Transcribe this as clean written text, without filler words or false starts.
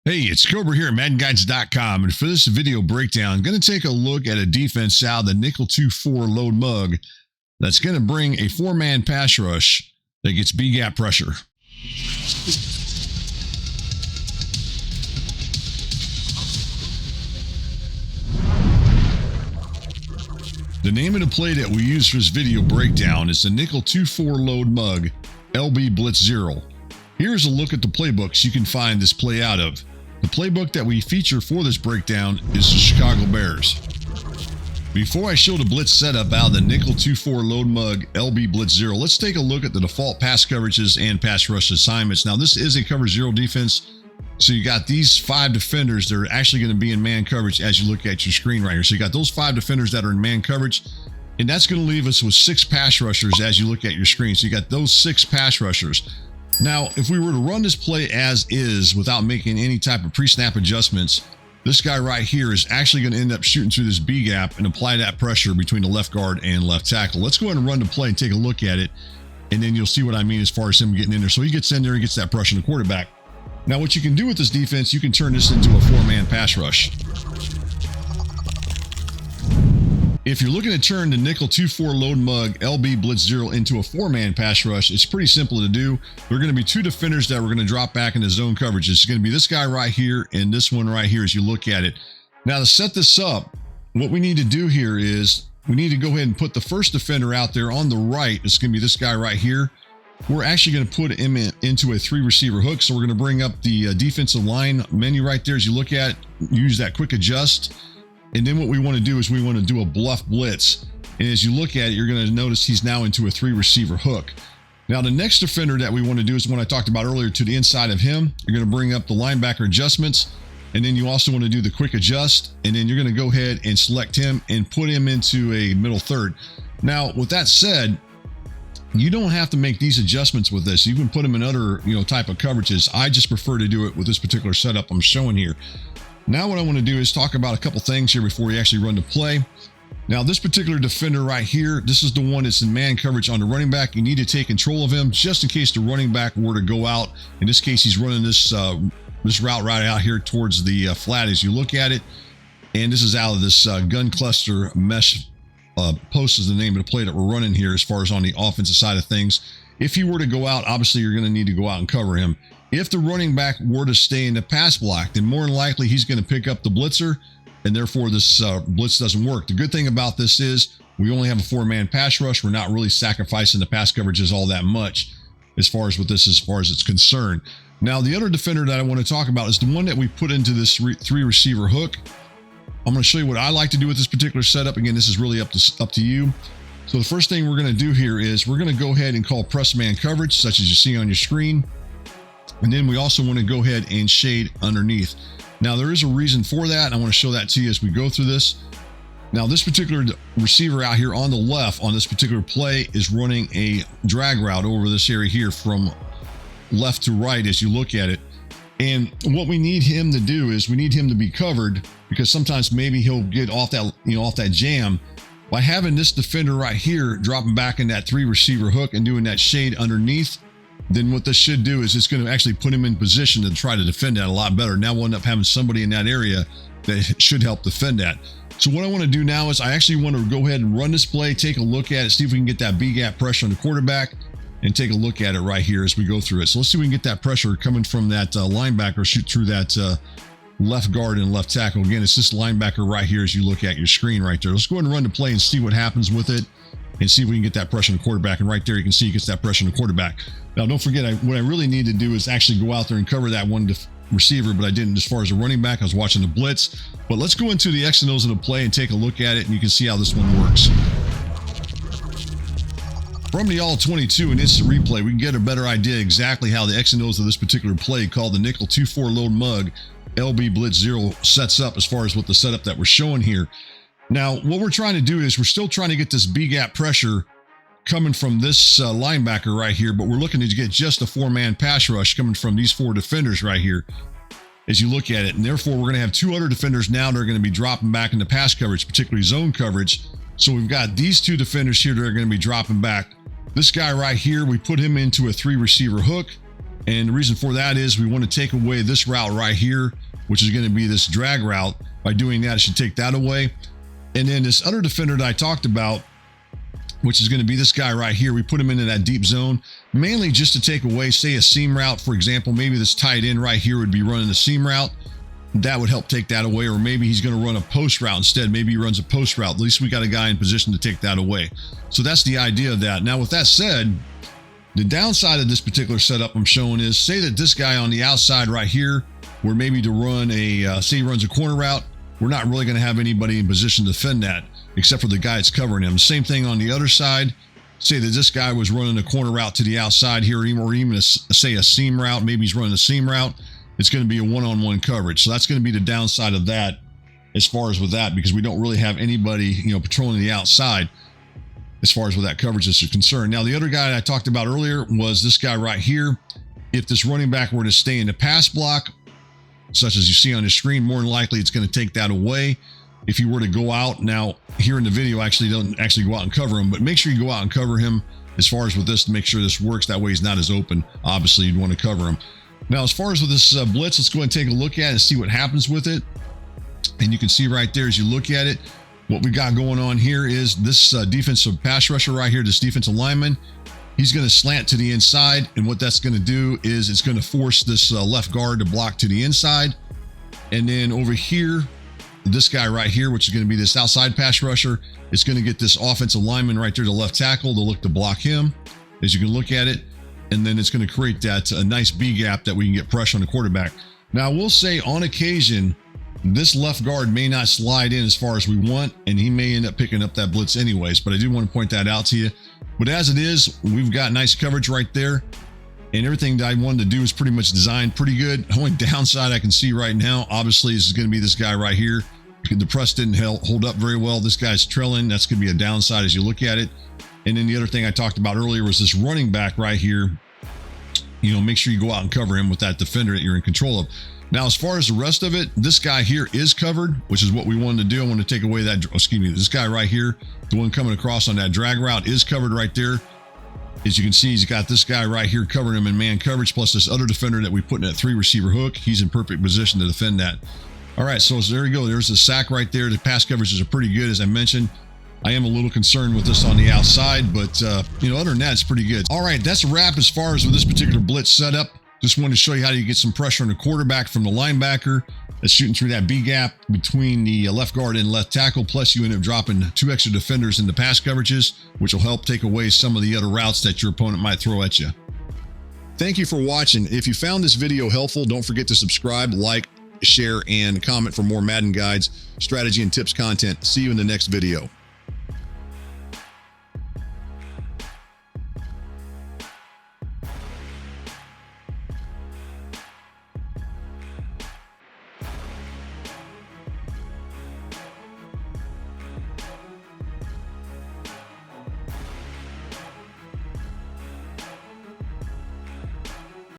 Hey, it's Kobra here at MaddenGuides.com, and for this video breakdown, I'm going to take a look at a defense out of the nickel 2-4 load mug that's going to bring a four-man pass rush that gets B-gap pressure. The name of the play that we use for this video breakdown is the nickel 2-4 load mug LB Blitz 0. Here's a look at the playbooks you can find this play out of. The playbook that we feature for this breakdown is the Chicago Bears. Before I show the blitz setup out of the nickel 2-4 load mug LB Blitz 0, let's take a look at the default pass coverages and pass rush assignments. Now, this is a cover zero defense, so you got these 5 defenders that are actually going to be in man coverage as you look at your screen right here. So you got those 5 defenders that are in man coverage, and that's going to leave us with 6 pass rushers as you look at your screen. So you got those 6 pass rushers. Now, if we were to run this play as is without making any type of pre-snap adjustments, this guy right here is actually going to end up shooting through this B gap and apply that pressure between the left guard and left tackle. Let's go ahead and run the play and take a look at it, and then you'll see what I mean as far as him getting in there. So he gets in there and gets that pressure on the quarterback. Now, what you can do with this defense, you can turn this into a 4-man pass rush. If you're looking to turn the nickel 2-4 load mug LB Blitz 0 into a 4-man pass rush, it's pretty simple to do. There are going to be 2 defenders that we're going to drop back into zone coverage. It's going to be this guy right here and this one right here as you look at it. Now, to set this up, what we need to do here is we need to go ahead and put the first defender out there on the right. It's going to be this guy right here. We're actually going to put him into a 3-receiver hook. So we're going to bring up the defensive line menu right there as you look at it. Use that quick adjust. And then what we want to do is we want to do a bluff blitz. And as you look at it, you're going to notice he's now into a 3-receiver hook. Now, the next defender that we want to do is the one I talked about earlier. To the inside of him, you're going to bring up the linebacker adjustments. And then you also want to do the quick adjust. And then you're going to go ahead and select him and put him into a middle third. Now, with that said, you don't have to make these adjustments with this. You can put them in other, type of coverages. I just prefer to do it with this particular setup I'm showing here. Now what I want to do is talk about a couple things here before we actually run the play. Now, this particular defender right here, this is the one that's in man coverage on the running back. You need to take control of him just in case the running back were to go out. In this case, he's running this route right out here towards the flat as you look at it. And this is out of this gun cluster mesh post is the name of the play that we're running here as far as on the offensive side of things. If he were to go out, obviously you're going to need to go out and cover him. If the running back were to stay in the pass block, then more than likely he's going to pick up the blitzer, and therefore this blitz doesn't work. The good thing about this is we only have a 4-man pass rush. We're not really sacrificing the pass coverages all that much as far as it's concerned. Now, the other defender that I want to talk about is the one that we put into this 3-receiver hook. I'm going to show you what I like to do with this particular setup. Again, this is really up to you. So the first thing we're going to do here is we're going to go ahead and call press man coverage, such as you see on your screen. And then we also want to go ahead and shade underneath. Now, there is a reason for that, and I want to show that to you as we go through this. Now, this particular receiver out here on the left on this particular play is running a drag route over this area here from left to right as you look at it. And what we need him to do is we need him to be covered, because sometimes maybe he'll get off that, off that jam. By having this defender right here dropping back in that 3-receiver hook and doing that shade underneath, then what this should do is it's going to actually put him in position to try to defend that a lot better. Now we'll end up having somebody in that area that should help defend that. So what I want to do now is I actually want to go ahead and run this play, take a look at it, see if we can get that B-gap pressure on the quarterback, and take a look at it right here as we go through it. So let's see if we can get that pressure coming from that linebacker, shoot through that left guard and left tackle. Again, it's this linebacker right here as you look at your screen right there. Let's go ahead and run the play and see what happens with it, and see if we can get that pressure on the quarterback. And right there, you can see he gets that pressure on the quarterback. Now, don't forget, what I really need to do is actually go out there and cover that one receiver, but I didn't as far as a running back. I was watching the blitz. But let's go into the X and O's of the play and take a look at it, and you can see how this one works. From the All-22 and instant replay, we can get a better idea exactly how the X and O's of this particular play, called the nickel 2-4 load mug LB Blitz 0, sets up as far as what the setup that we're showing here. Now, what we're trying to do is we're still trying to get this B-gap pressure coming from this linebacker right here, but we're looking to get just a 4-man pass rush coming from these 4 defenders right here as you look at it. And therefore, we're going to have 2 other defenders now that are going to be dropping back into pass coverage, particularly zone coverage. So we've got these 2 defenders here that are going to be dropping back. This guy right here, we put him into a 3-receiver hook. And the reason for that is we want to take away this route right here, which is going to be this drag route. By doing that, it should take that away. And then this other defender that I talked about, which is going to be this guy right here, we put him into that deep zone, mainly just to take away, say, a seam route. For example, maybe this tight end right here would be running the seam route. That would help take that away. Or maybe he's going to run a post route instead. Maybe he runs a post route. At least we got a guy in position to take that away. So that's the idea of that. Now, with that said, the downside of this particular setup I'm showing is, say that this guy on the outside right here, where maybe to run a, say he runs a corner route, we're not really going to have anybody in position to defend that, except for the guy that's covering him. Same thing on the other side. Say that this guy was running a corner route to the outside here, or even say a seam route. Maybe he's running a seam route. It's going to be a one-on-one coverage. So that's going to be the downside of that as far as with that, because we don't really have anybody, patrolling the outside as far as with that coverage is concerned. Now, the other guy I talked about earlier was this guy right here. If this running back were to stay in the pass block, such as you see on the screen, more than likely it's going to take that away. If you were to go out now here in the video, actually don't go out and cover him, but make sure you go out and cover him as far as with this to make sure this works. That way he's not as open. Obviously, you'd want to cover him. Now, as far as with this blitz, let's go ahead and take a look at it and see what happens with it. And you can see right there as you look at it, what we got going on here is this defensive pass rusher right here, this defensive lineman. He's going to slant to the inside, and what that's going to do is it's going to force this left guard to block to the inside. And then over here, this guy right here, which is going to be this outside pass rusher, it's going to get this offensive lineman right there, the left tackle, to look to block him, as you can look at it. And then it's going to create that a nice B gap that we can get pressure on the quarterback. Now, I will say on occasion, this left guard may not slide in as far as we want, and he may end up picking up that blitz anyways, but I do want to point that out to you. But as it is, we've got nice coverage right there, and everything that I wanted to do is pretty much designed pretty good. The only downside I can see right now, obviously, is going to be this guy right here. The press didn't hold up very well. This guy's trailing. That's going to be a downside as you look at it. And then the other thing I talked about earlier was this running back right here. Make sure you go out and cover him with that defender that you're in control of. Now, as far as the rest of it, this guy here is covered, which is what we wanted to do. I want to take away that, this guy right here, the one coming across on that drag route, is covered right there. As you can see, he's got this guy right here covering him in man coverage, plus this other defender that we put in that 3-receiver hook. He's in perfect position to defend that. All right, so there you go. There's the sack right there. The pass coverages are pretty good, as I mentioned. I am a little concerned with this on the outside, but, other than that, it's pretty good. All right, that's a wrap as far as with this particular blitz setup. Just wanted to show you how you get some pressure on the quarterback from the linebacker that's shooting through that B gap between the left guard and left tackle. Plus, you end up dropping 2 extra defenders in the pass coverages, which will help take away some of the other routes that your opponent might throw at you. Thank you for watching. If you found this video helpful, don't forget to subscribe, like, share, and comment for more Madden guides, strategy, and tips content. See you in the next video.